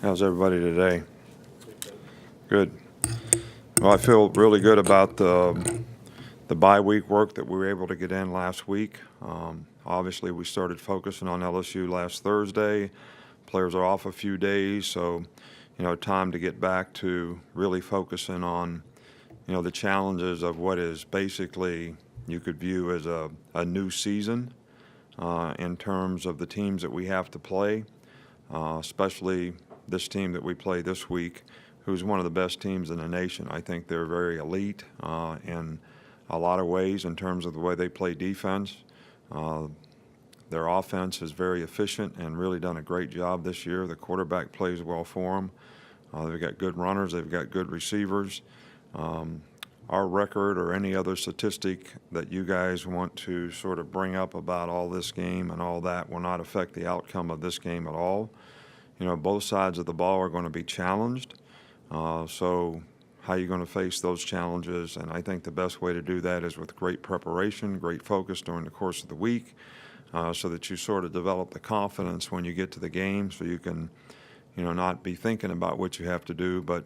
How's everybody today? Good. Well, I feel really good about the bye week work that we were able to get in last week. Obviously, we started focusing on LSU last Thursday. Players are off a few days, so time to get back to really focusing on the challenges of what is basically you could view as a new season in terms of the teams that we have to play, especially this team that we play this week, who's one of the best teams in the nation. I think they're very elite in a lot of ways in terms of the way they play defense. Uh, their offense is very efficient and really done a great job this year. The quarterback plays well for them. They've got good runners. They've got good receivers. Um, our record or any other statistic that you guys want to sort of bring up about all this game and all that will not affect the outcome of this game at all. Both sides of the ball are going to be challenged. So how are you going to face those challenges? And I think the best way to do that is with great preparation, great focus during the course of the week, so that you sort of develop the confidence when you get to the game so you can, not be thinking about what you have to do, but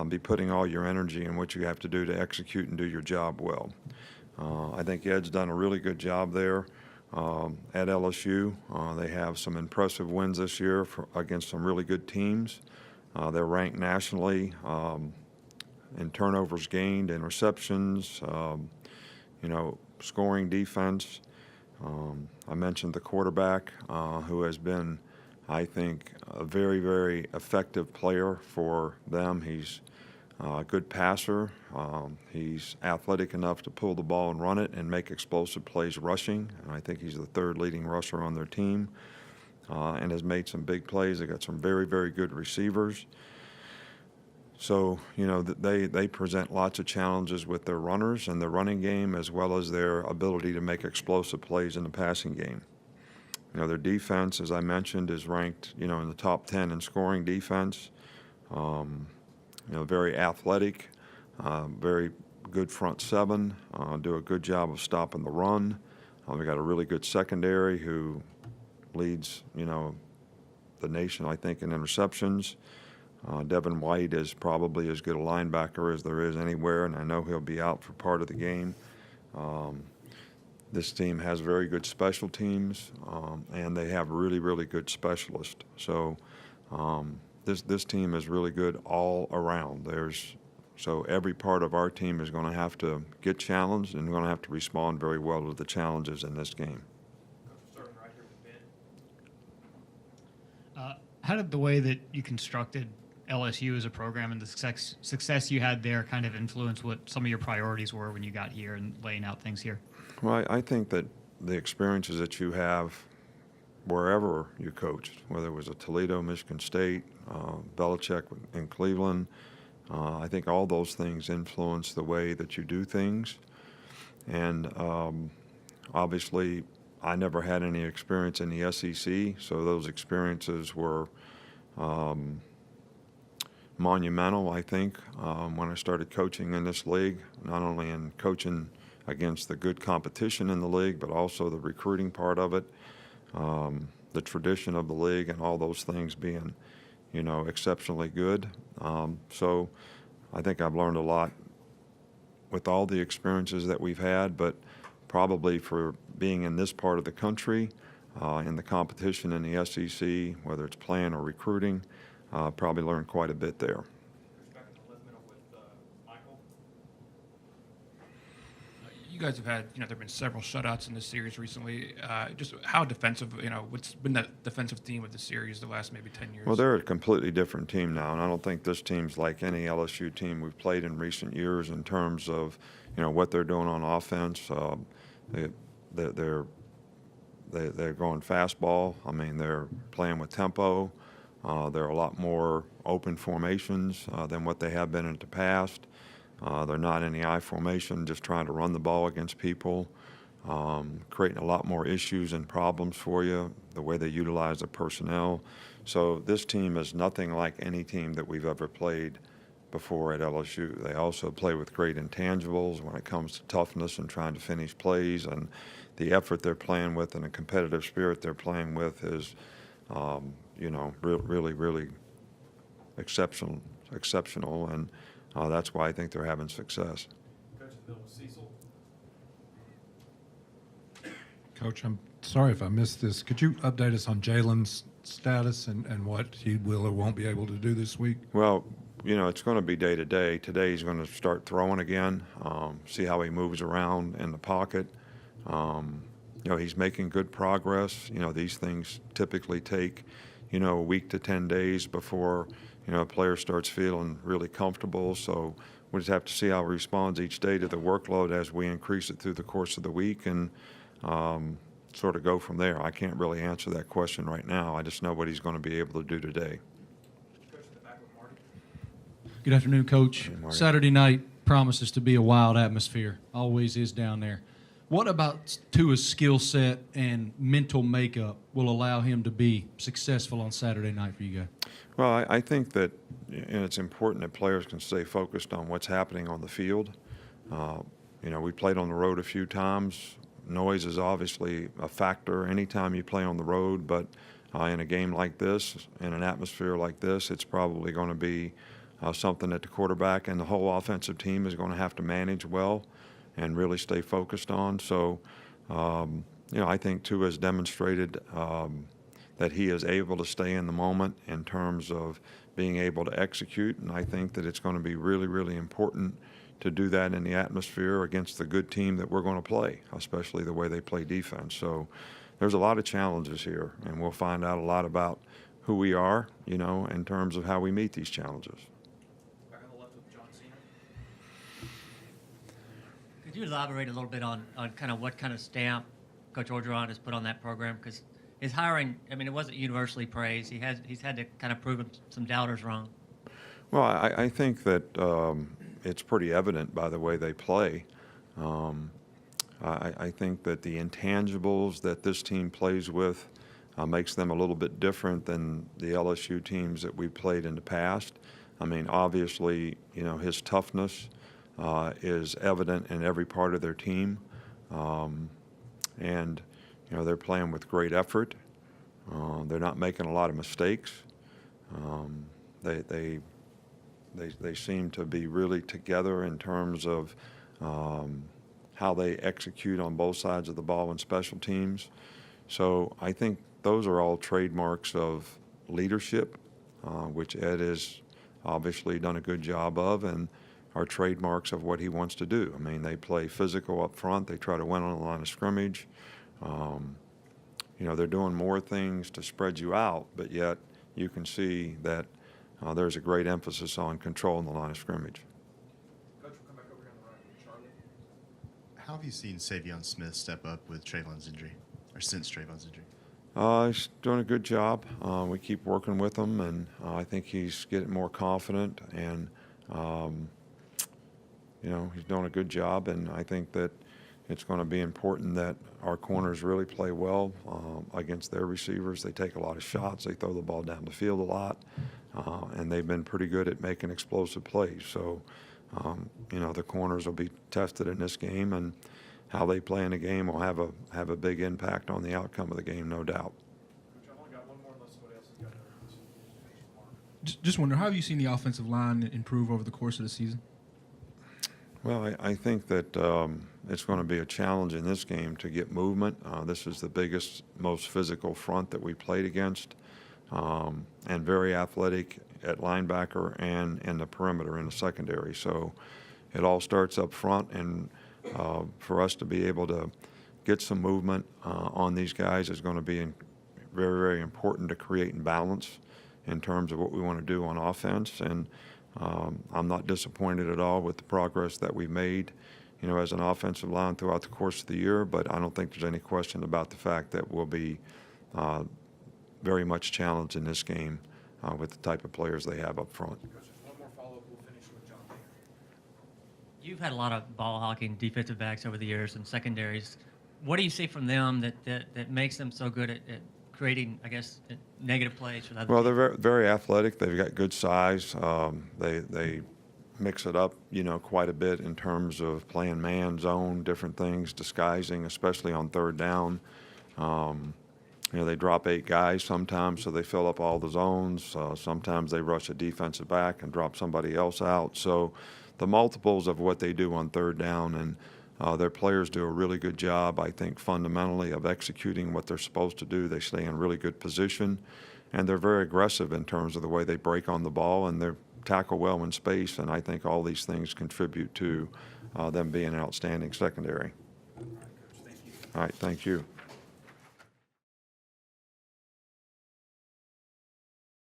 be putting all your energy in what you have to do to execute and do your job well. I think Ed's done a really good job there. At LSU, they have some impressive wins this year against some really good teams. They're ranked nationally in turnovers gained, interceptions, scoring defense. I mentioned the quarterback, who has been, I think, a very, very effective player for them. He's a good passer. He's athletic enough to pull the ball and run it and make explosive plays rushing. And I think he's the third leading rusher on their team and has made some big plays. They got some very, very good receivers. So, they present lots of challenges with their runners and their running game as well as their ability to make explosive plays in the passing game. Their defense, as I mentioned, is ranked, in the top 10 in scoring defense. Very athletic, very good front seven, do a good job of stopping the run. We got a really good secondary who leads, the nation, I think, in interceptions. Devin White is probably as good a linebacker as there is anywhere, and I know he'll be out for part of the game. This team has very good special teams, and they have really, really good specialists. So this team is really good all around. So every part of our team is going to have to get challenged and we're going to have to respond very well to the challenges in this game. Starting right here with Ben. How did the way that you constructed LSU as a program and the success you had there kind of influence what some of your priorities were when you got here and laying out things here? Well, I think that the experiences that you have wherever you coached, whether it was at Toledo, Michigan State, Belichick in Cleveland, I think all those things influence the way that you do things. And obviously, I never had any experience in the SEC, so those experiences were monumental, I think, when I started coaching in this league, not only in coaching against the good competition in the league, but also the recruiting part of it, the tradition of the league, and all those things being, exceptionally good. So I think I've learned a lot with all the experiences that we've had, but probably for being in this part of the country, in the competition in the SEC, whether it's playing or recruiting, probably learned quite a bit there. You guys have had, there have been several shutouts in this series recently. Just how defensive, what's been the defensive theme of the series the last maybe 10 years? Well, they're a completely different team now, and I don't think this team's like any LSU team we've played in recent years in terms of, what they're doing on offense. They're going fastball. I mean, they're playing with tempo. There are a lot more open formations than what they have been in the past. They're not in the I formation, just trying to run the ball against people, creating a lot more issues and problems for you, the way they utilize the personnel. So this team is nothing like any team that we've ever played before at LSU. They also play with great intangibles when it comes to toughness and trying to finish plays, and the effort they're playing with and the competitive spirit they're playing with is, really, really exceptional, and that's why I think they're having success. Coach, I'm sorry if I missed this. Could you update us on Jalen's status and what he will or won't be able to do this week? Well, it's going to be day to day. Today he's going to start throwing again, see how he moves around in the pocket. He's making good progress. These things typically take, a week to 10 days before, a player starts feeling really comfortable. So we just have to see how he responds each day to the workload as we increase it through the course of the week and sort of go from there. I can't really answer that question right now. I just know what he's going to be able to do today. Good afternoon, Coach. Hey, Marty. Saturday night promises to be a wild atmosphere. Always is down there. What about Tua's skill set and mental makeup will allow him to be successful on Saturday night for you guys? Well, I think that it's important that players can stay focused on what's happening on the field. We played on the road a few times. Noise is obviously a factor anytime you play on the road, but in a game like this, in an atmosphere like this, it's probably going to be something that the quarterback and the whole offensive team is going to have to manage well and really stay focused on. So, I think Tua has demonstrated that he is able to stay in the moment in terms of being able to execute, and I think that it's going to be really, really important to do that in the atmosphere against the good team that we're going to play, especially the way they play defense. So there's a lot of challenges here, and we'll find out a lot about who we are, in terms of how we meet these challenges. Could you elaborate a little bit on kind of what kind of stamp Coach Orgeron has put on that program? Because his hiring, it wasn't universally praised. He's had to kind of prove some doubters wrong. Well, I think that it's pretty evident by the way they play. I think that the intangibles that this team plays with makes them a little bit different than the LSU teams that we played in the past. Obviously, his toughness is evident in every part of their team. And they're playing with great effort. They're not making a lot of mistakes. They seem to be really together in terms of how they execute on both sides of the ball in special teams. So I think those are all trademarks of leadership, which Ed has obviously done a good job of, and are trademarks of what he wants to do. They play physical up front. They try to win on the line of scrimmage. They're doing more things to spread you out, but yet you can see that there's a great emphasis on controlling the line of scrimmage. Coach, we'll come back over here on the right. Charlotte. How have you seen Savion Smith step up with Trayvon's injury, or since Trayvon's injury? He's doing a good job. We keep working with him, and I think he's getting more confident, and he's doing a good job. And I think that it's going to be important that our corners really play well against their receivers. They take a lot of shots. They throw the ball down the field a lot, and they've been pretty good at making explosive plays. So, the corners will be tested in this game, and how they play in the game will have a big impact on the outcome of the game, no doubt. Coach, I've only got one more unless somebody else has got their Just wonder, how have you seen the offensive line improve over the course of the season? Well, I think that it's going to be a challenge in this game to get movement. This is the biggest, most physical front that we played against, and very athletic at linebacker and in the perimeter in the secondary. So it all starts up front, and for us to be able to get some movement on these guys is going to be very, very important to creating balance in terms of what we want to do on offense. And I'm not disappointed at all with the progress that we've made, as an offensive line throughout the course of the year, but I don't think there's any question about the fact that we'll be very much challenged in this game with the type of players they have up front. Coach, just one more follow-up. We'll finish with John Mayer. You've had a lot of ball hawking defensive backs over the years and secondaries. What do you see from them that makes them so good at creating, I guess, negative plays for the other Well, team? they're very, very athletic. They've got good size. They mix it up, quite a bit in terms of playing man, zone, different things, disguising, especially on third down. You know, they drop 8 guys sometimes, so they fill up all the zones. Sometimes they rush a defensive back and drop somebody else out. So the multiples of what they do on third down, and their players do a really good job, I think, fundamentally of executing what they're supposed to do. They stay in really good position, and they're very aggressive in terms of the way they break on the ball, and they tackle well in space. And I think all these things contribute to them being an outstanding secondary. All right, thank you.